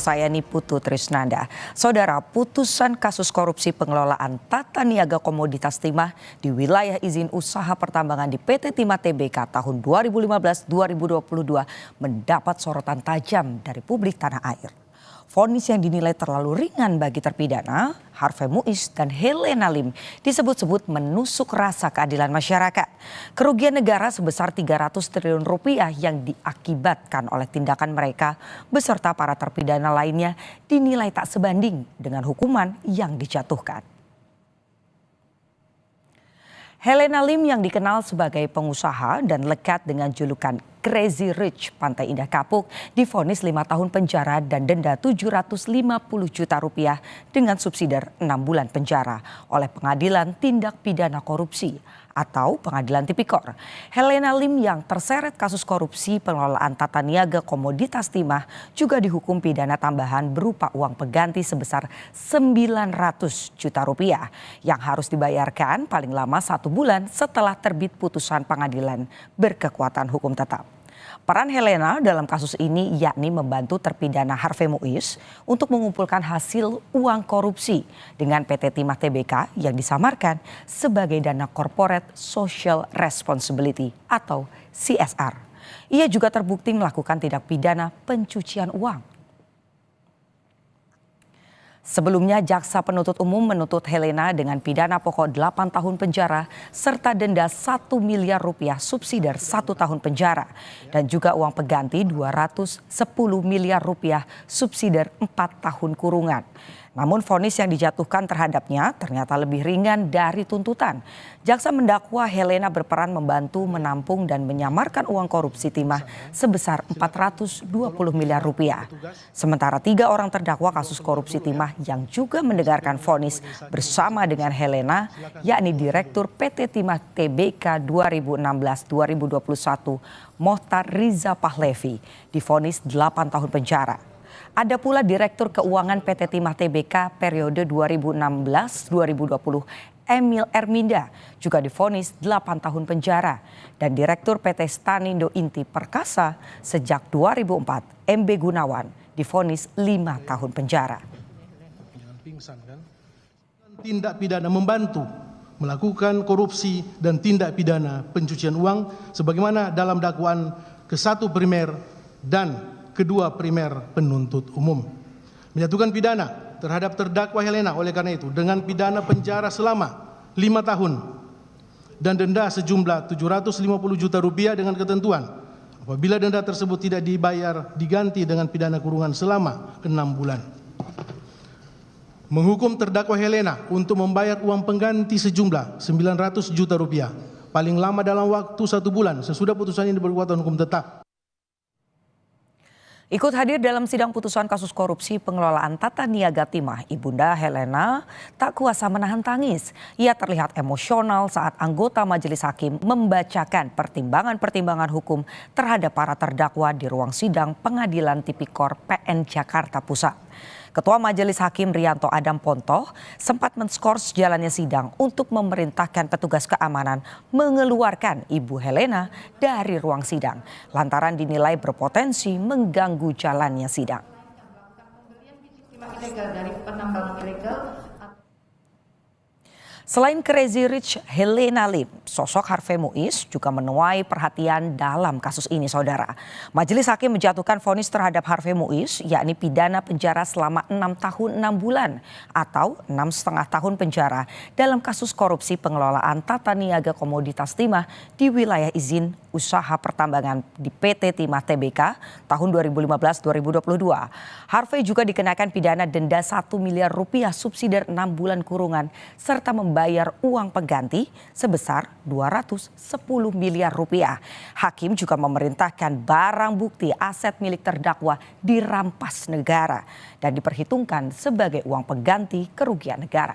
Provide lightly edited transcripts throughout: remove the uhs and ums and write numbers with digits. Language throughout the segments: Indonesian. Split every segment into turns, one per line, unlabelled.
Saya Niputu Trisnanda. Saudara, putusan kasus korupsi pengelolaan tata niaga komoditas timah di wilayah izin usaha pertambangan di PT Timah Tbk tahun 2015-2022 mendapat sorotan tajam dari publik tanah air. Vonis yang dinilai terlalu ringan bagi terpidana, Harvey Muiz dan Helena Lim disebut-sebut menusuk rasa keadilan masyarakat. Kerugian negara sebesar 300 triliun rupiah yang diakibatkan oleh tindakan mereka beserta para terpidana lainnya dinilai tak sebanding dengan hukuman yang dijatuhkan. Helena Lim yang dikenal sebagai pengusaha dan lekat dengan julukan Crazy Rich Pantai Indah Kapuk divonis 5 tahun penjara dan denda 750 juta rupiah dengan subsidi 6 bulan penjara oleh Pengadilan Tindak Pidana Korupsi atau Pengadilan Tipikor. Helena Lim yang terseret kasus korupsi pengelolaan tata niaga komoditas timah juga dihukum pidana tambahan berupa uang pengganti sebesar 900 juta rupiah yang harus dibayarkan paling lama 1 bulan setelah terbit putusan pengadilan berkekuatan hukum tetap. Peran Helena dalam kasus ini yakni membantu terpidana Harvey Muiz untuk mengumpulkan hasil uang korupsi dengan PT Timah Tbk yang disamarkan sebagai dana Corporate Social Responsibility atau CSR. Ia juga terbukti melakukan tindak pidana pencucian uang. Sebelumnya jaksa penuntut umum menuntut Helena dengan pidana pokok 8 tahun penjara serta denda 1 miliar rupiah subsidi 1 tahun penjara dan juga uang pengganti 210 miliar rupiah subsidi 4 tahun kurungan. Namun vonis yang dijatuhkan terhadapnya ternyata lebih ringan dari tuntutan. Jaksa mendakwa Helena berperan membantu menampung dan menyamarkan uang korupsi timah sebesar 420 miliar rupiah. Sementara 3 orang terdakwa kasus korupsi timah yang juga mendengarkan vonis bersama dengan Helena, yakni Direktur PT Timah Tbk 2016-2021 Mohtar Riza Pahlevi, divonis 8 tahun penjara. Ada pula Direktur Keuangan PT Timah Tbk periode 2016-2020 Emil Erminda juga divonis 8 tahun penjara dan Direktur PT Stanindo Inti Perkasa sejak 2004 MB Gunawan divonis 5 tahun penjara.
Tindak pidana membantu melakukan korupsi dan tindak pidana pencucian uang sebagaimana dalam dakwaan ke-1 primer dan kedua primer penuntut umum. Menjatuhkan pidana terhadap terdakwa Helena oleh karena itu dengan pidana penjara selama 5 tahun dan denda sejumlah 750 juta rupiah dengan ketentuan apabila denda tersebut tidak dibayar diganti dengan pidana kurungan selama 6 bulan. Menghukum terdakwa Helena untuk membayar uang pengganti sejumlah 900 juta rupiah paling lama dalam waktu 1 bulan sesudah putusan ini berkekuatan hukum tetap.
Ikut hadir dalam sidang putusan kasus korupsi pengelolaan tata niaga timah, Ibunda Helena tak kuasa menahan tangis. Ia terlihat emosional saat anggota majelis hakim membacakan pertimbangan-pertimbangan hukum terhadap para terdakwa di ruang sidang Pengadilan Tipikor PN Jakarta Pusat. Ketua Majelis Hakim Rianto Adam Pontoh sempat menskors jalannya sidang untuk memerintahkan petugas keamanan mengeluarkan Ibu Helena dari ruang sidang lantaran dinilai berpotensi mengganggu jalannya sidang. Selain Crazy Rich Helena Lim, sosok Harvey Muiz juga menuai perhatian dalam kasus ini, saudara. Majelis Hakim menjatuhkan vonis terhadap Harvey Muiz, yakni pidana penjara selama 6 tahun 6 bulan atau 6,5 tahun penjara dalam kasus korupsi pengelolaan tata niaga komoditas timah di wilayah izin usaha pertambangan di PT Timah Tbk tahun 2015-2022. Harvey juga dikenakan pidana denda 1 miliar rupiah subsidi 6 bulan kurungan serta membayar uang pengganti sebesar 210 miliar rupiah. Hakim juga memerintahkan barang bukti aset milik terdakwa dirampas negara dan diperhitungkan sebagai uang pengganti kerugian negara.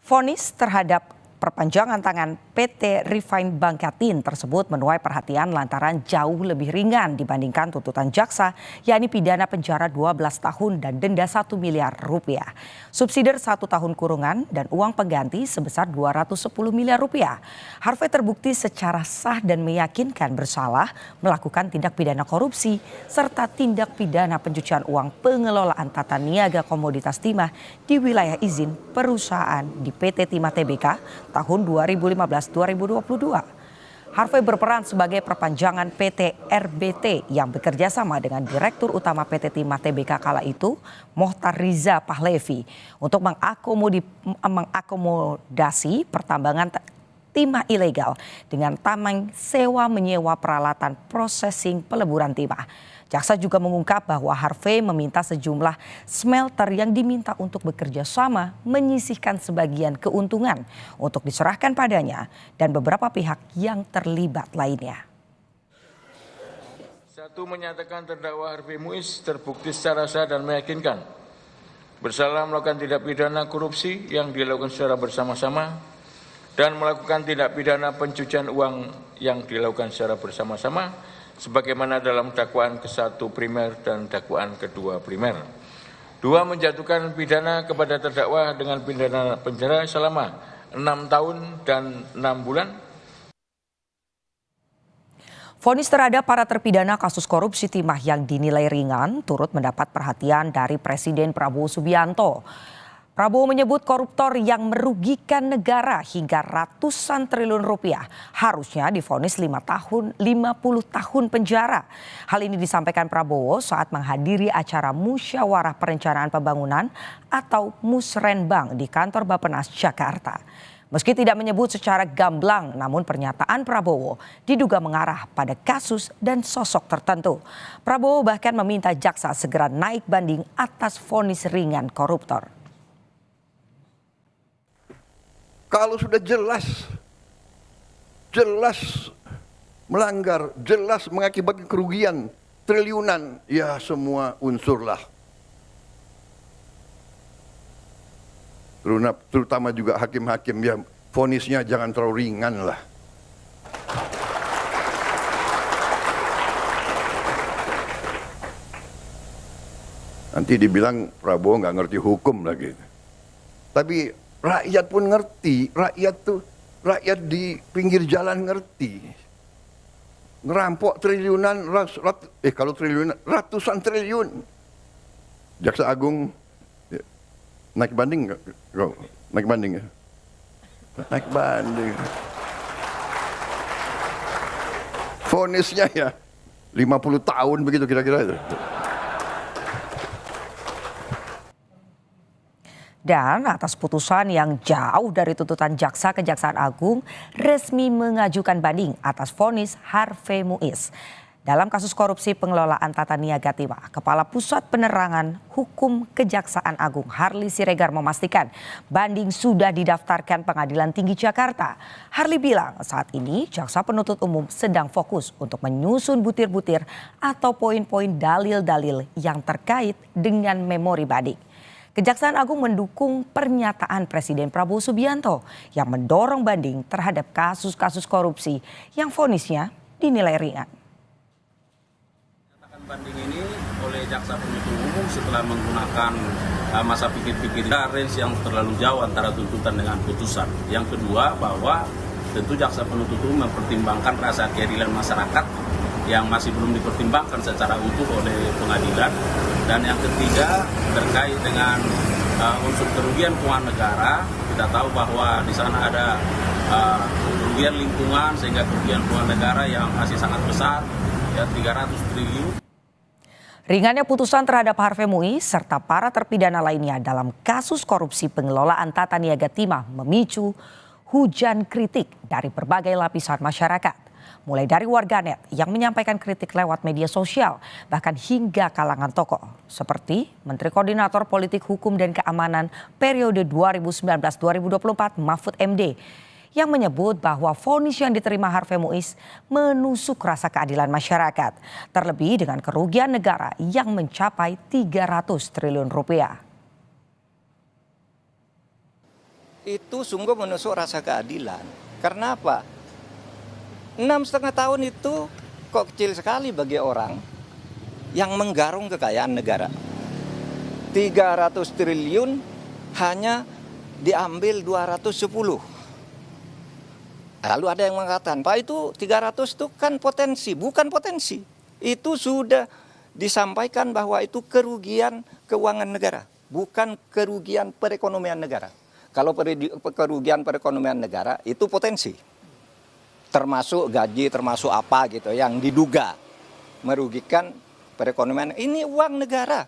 Vonis terhadap Perpanjangan tangan PT Refine Bangkatin tersebut menuai perhatian lantaran jauh lebih ringan dibandingkan tuntutan jaksa, yakni pidana penjara 12 tahun dan denda 1 miliar rupiah. Subsidiar 1 tahun kurungan dan uang pengganti sebesar 210 miliar rupiah. Harvey terbukti secara sah dan meyakinkan bersalah melakukan tindak pidana korupsi serta tindak pidana pencucian uang pengelolaan tata niaga komoditas timah di wilayah izin perusahaan di PT Timah Tbk tahun 2015-2022. Harvey berperan sebagai perpanjangan PT RBT yang bekerja sama dengan Direktur Utama PT Timah Tbk kala itu, Mohtar Riza Pahlevi, untuk mengakomodasi pertambangan timah ilegal dengan tameng sewa menyewa peralatan processing peleburan timah. Jaksa juga mengungkap bahwa Harvey meminta sejumlah smelter yang diminta untuk bekerja sama menyisihkan sebagian keuntungan untuk diserahkan padanya dan beberapa pihak yang terlibat lainnya.
Satu, menyatakan terdakwa Harvey Muiz terbukti secara sah dan meyakinkan bersalah melakukan tindak pidana korupsi yang dilakukan secara bersama-sama dan melakukan tindak pidana pencucian uang yang dilakukan secara bersama-sama sebagaimana dalam dakwaan ke-1 primer dan dakwaan kedua primer. 2, menjatuhkan pidana kepada terdakwa dengan pidana penjara selama 6 tahun dan 6 bulan.
Vonis terhadap para terpidana kasus korupsi timah yang dinilai ringan turut mendapat perhatian dari Presiden Prabowo Subianto. Prabowo menyebut koruptor yang merugikan negara hingga ratusan triliun rupiah harusnya divonis 50 tahun penjara. Hal ini disampaikan Prabowo saat menghadiri acara Musyawarah Perencanaan Pembangunan atau Musrenbang di kantor Bappenas Jakarta. Meski tidak menyebut secara gamblang, namun pernyataan Prabowo diduga mengarah pada kasus dan sosok tertentu. Prabowo bahkan meminta jaksa segera naik banding atas vonis ringan koruptor.
Kalau sudah jelas melanggar, jelas mengakibatkan kerugian triliunan, ya semua unsurlah. Terutama juga hakim-hakim, ya vonisnya jangan terlalu ringan lah. Nanti dibilang Prabowo nggak ngerti hukum lagi. Tapi rakyat pun ngerti, rakyat di pinggir jalan ngerti. Ngerampok triliunan, kalau triliunan, ratusan triliun. Jaksa Agung naik banding nggak? Naik banding ya? Naik banding. Vonisnya ya 50 tahun begitu kira-kira itu.
Dan atas putusan yang jauh dari tuntutan jaksa, Kejaksaan Agung resmi mengajukan banding atas vonis Harvey Muiz. Dalam kasus korupsi pengelolaan tata niaga timah, Kepala Pusat Penerangan Hukum Kejaksaan Agung Harli Siregar memastikan banding sudah didaftarkan Pengadilan Tinggi Jakarta. Harli bilang saat ini jaksa penuntut umum sedang fokus untuk menyusun butir-butir atau poin-poin dalil-dalil yang terkait dengan memori banding. Kejaksaan Agung mendukung pernyataan Presiden Prabowo Subianto yang mendorong banding terhadap kasus-kasus korupsi yang vonisnya dinilai ringan.
Banding ini oleh jaksa penuntut umum setelah menggunakan masa pikir-pikir range yang terlalu jauh antara tuntutan dengan putusan. Yang kedua, bahwa tentu jaksa penuntut umum mempertimbangkan rasa keadilan masyarakat yang masih belum dipertimbangkan secara utuh oleh pengadilan. Dan yang ketiga, terkait dengan unsur kerugian keuangan negara, kita tahu bahwa di sana ada kerugian lingkungan sehingga kerugian keuangan negara yang masih sangat besar, ya 300 triliun.
Ringannya putusan terhadap Harvey Muiz serta para terpidana lainnya dalam kasus korupsi pengelolaan tata niaga timah memicu hujan kritik dari berbagai lapisan masyarakat. Mulai dari warganet yang menyampaikan kritik lewat media sosial, bahkan hingga kalangan tokoh. Seperti Menteri Koordinator Politik Hukum dan Keamanan periode 2019-2024 Mahfud MD, yang menyebut bahwa vonis yang diterima Harvey Muiz menusuk rasa keadilan masyarakat. Terlebih dengan kerugian negara yang mencapai 300 triliun rupiah.
Itu sungguh menusuk rasa keadilan. Karena apa? 6,5 tahun itu kok kecil sekali bagi orang yang menggarung kekayaan negara. 300 triliun hanya diambil 210. Lalu ada yang mengatakan, Pak, itu 300 itu kan potensi. Bukan potensi. Itu sudah disampaikan bahwa itu kerugian keuangan negara, bukan kerugian perekonomian negara. Kalau kerugian perekonomian negara itu potensi, termasuk gaji, termasuk apa gitu yang diduga merugikan perekonomian. Ini uang negara.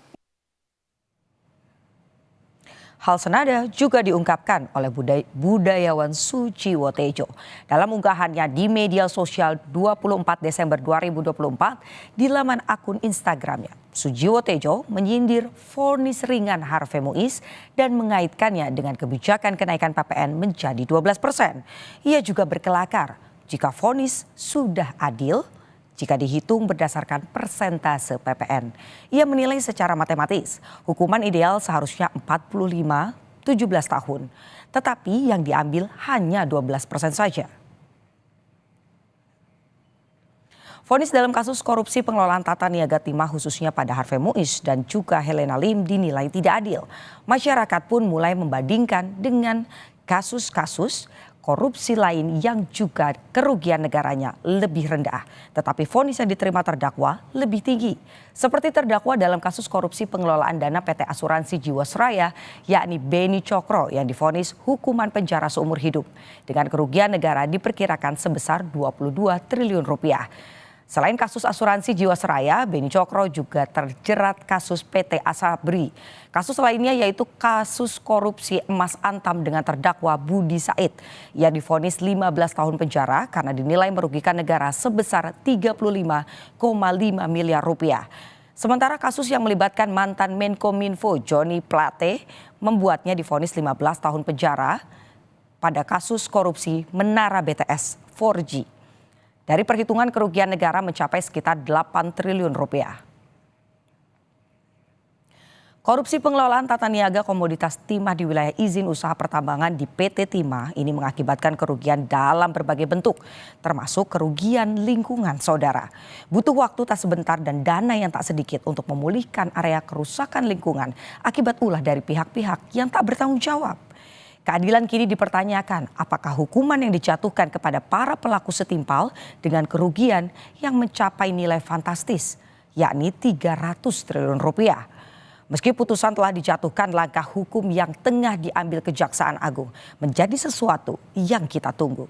Hal senada juga diungkapkan oleh budayawan Sujiwo Tejo. Dalam unggahannya di media sosial 24 Desember 2024 di laman akun Instagramnya, Sujiwo Tejo menyindir vonis ringan Harvey Muiz dan mengaitkannya dengan kebijakan kenaikan PPN menjadi 12%. Ia juga berkelakar jika vonis sudah adil jika dihitung berdasarkan persentase PPN. Ia menilai secara matematis, hukuman ideal seharusnya 45-17 tahun. Tetapi yang diambil hanya 12% saja. Vonis dalam kasus korupsi pengelolaan tata niaga timah khususnya pada Harvey Muiz dan juga Helena Lim dinilai tidak adil. Masyarakat pun mulai membandingkan dengan kasus-kasus korupsi lain yang juga kerugian negaranya lebih rendah. Tetapi vonis yang diterima terdakwa lebih tinggi. Seperti terdakwa dalam kasus korupsi pengelolaan dana PT Asuransi Jiwasraya, yakni Beni Cokro yang divonis hukuman penjara seumur hidup. Dengan kerugian negara diperkirakan sebesar 22 triliun rupiah. Selain kasus asuransi Jiwasraya, Beni Cokro juga terjerat kasus PT Asabri. Kasus lainnya yaitu kasus korupsi emas Antam dengan terdakwa Budi Said. Ia divonis 15 tahun penjara karena dinilai merugikan negara sebesar 35,5 miliar rupiah. Sementara kasus yang melibatkan mantan Menkominfo Johnny Plate membuatnya divonis 15 tahun penjara pada kasus korupsi Menara BTS 4G. Dari perhitungan kerugian negara mencapai sekitar 8 triliun rupiah. Korupsi pengelolaan tata niaga komoditas timah di wilayah izin usaha pertambangan di PT Timah ini mengakibatkan kerugian dalam berbagai bentuk, termasuk kerugian lingkungan saudara. Butuh waktu tak sebentar dan dana yang tak sedikit untuk memulihkan area kerusakan lingkungan akibat ulah dari pihak-pihak yang tak bertanggung jawab. Keadilan kini dipertanyakan, apakah hukuman yang dijatuhkan kepada para pelaku setimpal dengan kerugian yang mencapai nilai fantastis, yakni 300 triliun rupiah. Meski putusan telah dijatuhkan, langkah hukum yang tengah diambil Kejaksaan Agung menjadi sesuatu yang kita tunggu.